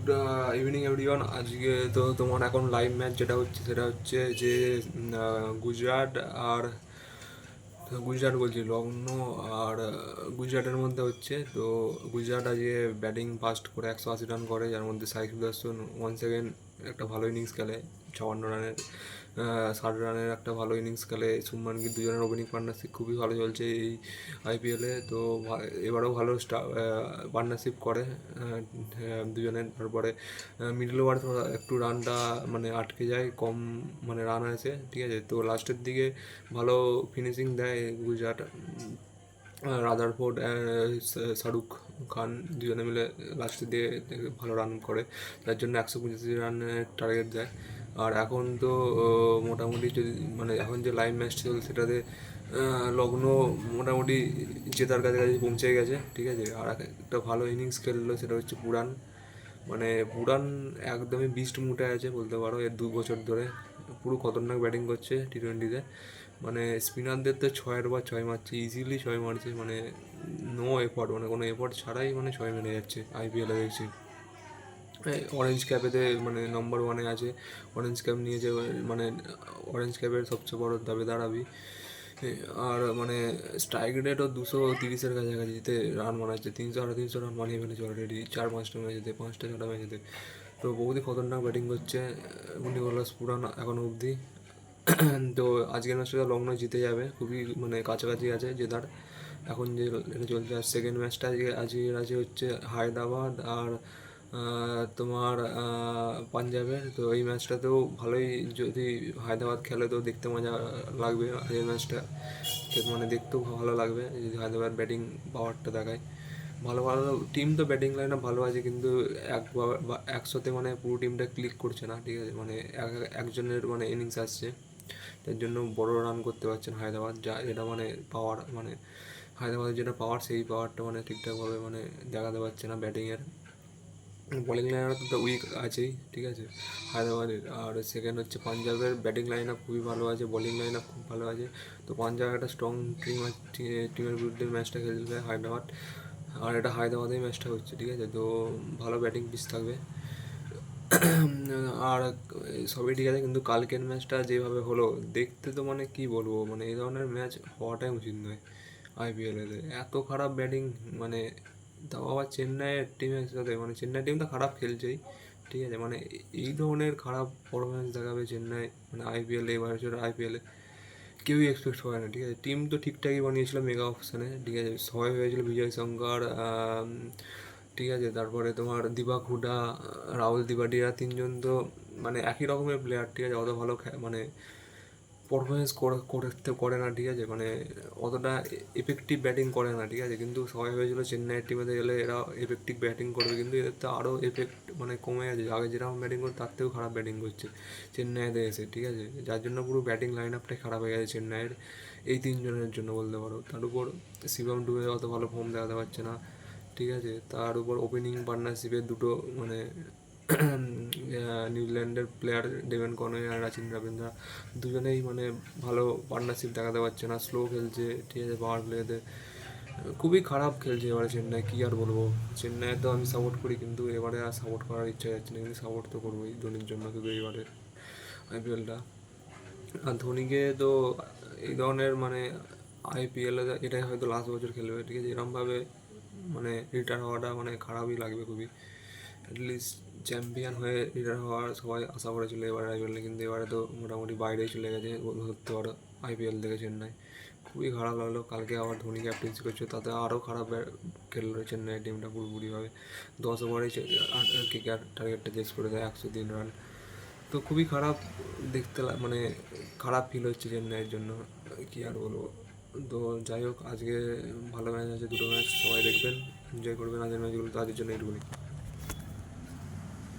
Good evening everyone. আজকে তো তোমার এখন লাইভ ম্যাচ যেটা হচ্ছে সেটা হচ্ছে যে গুজরাট আর গুজরাট বলছি লখনৌ আর গুজরাটের মধ্যে হচ্ছে। তো গুজরাট আজকে ব্যাটিং ফাস্ট করে 180 রান করে, যার মধ্যে সাই সুদর্শন ওয়ান সেকেন্ড একটা ভালো ইনিংস খেলে 56 রানের, 60 রানের একটা ভালো ইনিংস খেলে। শুভমান গিল, দুজনের ওপেনিং পার্টনারশিপ খুবই ভালো চলছে এই আইপিএলে। তো এবারেও ভালো পার্টনারশিপ করে দুজনের। তারপরে মিডল ওভার একটু রানটা মানে আটকে যায়, কম মানে রান আছে, ঠিক আছে। তো লাস্টের দিকে ভালো ফিনিশিং দেয় গুজরাট। রাদারফোর্ড শাহরুখ খান দুজনে মিলে লাস্টের দিয়ে ভালো রান করে, তার জন্য 185 রানের টার্গেট দেয়। আর এখন তো মোটামুটি যদি মানে এখন যে লাইভ ম্যাচ চলছে সেটাতে লখনৌ মোটামুটি জেতার কাছাকাছি পৌঁছে গেছে, ঠিক আছে। আর একটা ভালো ইনিংস খেললো, সেটা হচ্ছে পুরান। মানে পুরান একদমই বিস্ট মুডে আছে বলতে পারো, এর 2 বছর ধরে পুরো খতরনাক ব্যাটিং করছে টি-20-তে। মানে স্পিনারদের তো 6-এর পর 6 মারছে, ইজিলি 6 মারছে, মানে নো এফর্ট, মানে কোনো এফর্ট ছাড়াই মানে 6 মেরে যাচ্ছে আইপিএলে দেখছি। অরেঞ্জ ক্যাপেতে মানে নম্বর 1-এ আছে, অরেঞ্জ ক্যাপ নিয়েছে, মানে অরেঞ্জ ক্যাপের সবচেয়ে বড় দাবিদার আমি। আর মানে স্ট্রাইক রেটও 230-এর কাছাকাছিতে রান বানাচ্ছে, 300 350 রান বানিয়ে ফেলেছে অলরেডি 4-5টা ম্যাচেতে, 5টা 6টা ম্যাচেতে। তো বহুতই খতরনাক ব্যাটিং করছে নিকোলাস পুরান এখনও অবধি। তো আজকের ম্যাচটা লখনৌ জিতে যাবে, খুবই মানে কাছাকাছি আছে জেতার এখন যে এটা চলছে। আর সেকেন্ড ম্যাচটা আজকের আছে হচ্ছে হায়দ্রাবাদ আর তোমার পাঞ্জাবের। তো এই ম্যাচটাতেও ভালোই, যদি হায়দ্রাবাদ খেলে তো দেখতে মজা লাগবে এই ম্যাচটা, মানে দেখতেও ভালো লাগবে যদি হায়দ্রাবাদ ব্যাটিং পাওয়ারটা দেখায়। ভালো ভালো টিম তো ব্যাটিং লাইনে ভালো আছে, কিন্তু একসাথে মানে পুরো টিমটা ক্লিক করছে না, ঠিক আছে। মানে একজনের মানে ইনিংস আসছে, তার জন্য বড় রান করতে পারছেন হায়দ্রাবাদ, যা এটা মানে পাওয়ার, মানে হায়দ্রাবাদের যেটা পাওয়ার সেই পাওয়ারটা মানে ঠিকঠাকভাবে মানে দেখাতে পারছে না ব্যাটিংয়ের। বোলিং লাইন আপ তো উইক আছেই, ঠিক আছে হায়দ্রাবাদের। আর সেকেন্ড হচ্ছে পাঞ্জাবের ব্যাটিং লাইন আপ খুবই ভালো আছে, বোলিং লাইন আপ খুব ভালো আছে। তো পাঞ্জাব একটা স্ট্রং টিমের বিরুদ্ধে ম্যাচটা খেলবে হায়দ্রাবাদ, আর এটা হায়দ্রাবাদেই ম্যাচটা হচ্ছে, ঠিক আছে। তো ভালো ব্যাটিং পিচ থাকবে। আর সবই ঠিক আছে, কিন্তু কালকের ম্যাচটা যেভাবে হলো দেখতে, তো মানে কি বলবো, মানে এই ধরনের ম্যাচ হওয়াটাই উচিত নয় আইপিএলে। এত খারাপ ব্যাটিং, মানে তাও আবার চেন্নাইয়ের টিমের সাথে, মানে চেন্নাই টিম তো খারাপ খেলছেই, ঠিক আছে। মানে এই ধরনের খারাপ পারফরমেন্স দেখাবে চেন্নাই মানে আইপিএলে, এবার আইপিএলে কেউই এক্সপেক্ট করে না, ঠিক আছে। টিম তো ঠিকঠাকই বানিয়েছিল মেগা অপশানে, ঠিক আছে। সবাই হয়েছিল বিজয় শঙ্কর, ঠিক আছে। তারপরে তোমার দিবাক হুডা, রাহুল ত্রিপাঠী, এরা তিনজন তো মানে একই রকমের প্লেয়ার, ঠিক আছে। অত ভালো মানে পারফরমেন্স করতে করে না, ঠিক আছে। মানে অতটা এফেক্টিভ ব্যাটিং করে না, ঠিক আছে। কিন্তু সবাই ভেবেছিল চেন্নাইয়ের টিমেতে গেলে এরা এফেক্টিভ ব্যাটিং করবে, কিন্তু এদের তো আরও এফেক্ট মানে কমে গেছে, আগে যেরকম ব্যাটিং করতে তার থেকেও খারাপ ব্যাটিং করছে চেন্নাইতে এসে, ঠিক আছে। যার জন্য পুরো ব্যাটিং লাইন আপটাই খারাপ হয়ে গেছে চেন্নাইয়ের এই তিনজনের জন্য বলতে পারো। তার উপর শিবম ডুবে অত ভালো ফর্ম দেখাতে পারছে না, ঠিক আছে। তার উপর ওপেনিং পার্টনারশিপের দুটো মানে নিউজিল্যান্ডের প্লেয়ার ডেভেন কনওয়ে আর রাচিন রবীন্দ্রা দুজনেই মানে ভালো পার্টনারশিপ দেখাতে পারছে না, স্লো খেলছে, ঠিক আছে। পাওয়ার প্লেতে খুবই খারাপ খেলছে এবারে চেন্নাই, কী আর বলবো। চেন্নাই তো আমি সাপোর্ট করি, কিন্তু এবারে আর সাপোর্ট করার ইচ্ছা যাচ্ছে না, কিন্তু সাপোর্ট তো করবোই ধোনির জন্য শুধু এবারে আইপিএলটা। আর ধোনিকে তো এই ধরনের মানে আইপিএলে এটাই হয়তো লাস্ট বছর খেলবে, ঠিক আছে। এরকমভাবে মানে রিটায়ার হওয়াটা মানে খারাপই লাগবে খুবই। অ্যাটলিস্ট চ্যাম্পিয়ন হয়ে রিটায়ার হওয়ার সবাই আশা করেছিল এবার আইপিএলে, কিন্তু এবারে তো মোটামুটি বাইরেই চলে গেছে ধরতে পারো আইপিএল থেকে চেন্নাই। খুবই খারাপ লাগলো। কালকে আবার ধোনি ক্যাপ্টেন্সি করছে, তাতে আরও খারাপ খেললো চেন্নাই টিমটা পুরোপুরিভাবে। 10 ওভারেই কেকেআর টার্গেটটা চেস করে দেয় 103 রান। তো খুবই খারাপ দেখতে মানে খারাপ ফিল হচ্ছে চেন্নাইয়ের জন্য, কী আর বলবো। তো যাই হোক, আজকে ভালো ম্যাচ আছে, দুটো ম্যাচ সবাই দেখবেন, এনজয় করবেন আজকের ম্যাচগুলো। তো আজকের জন্য এইটুকুই।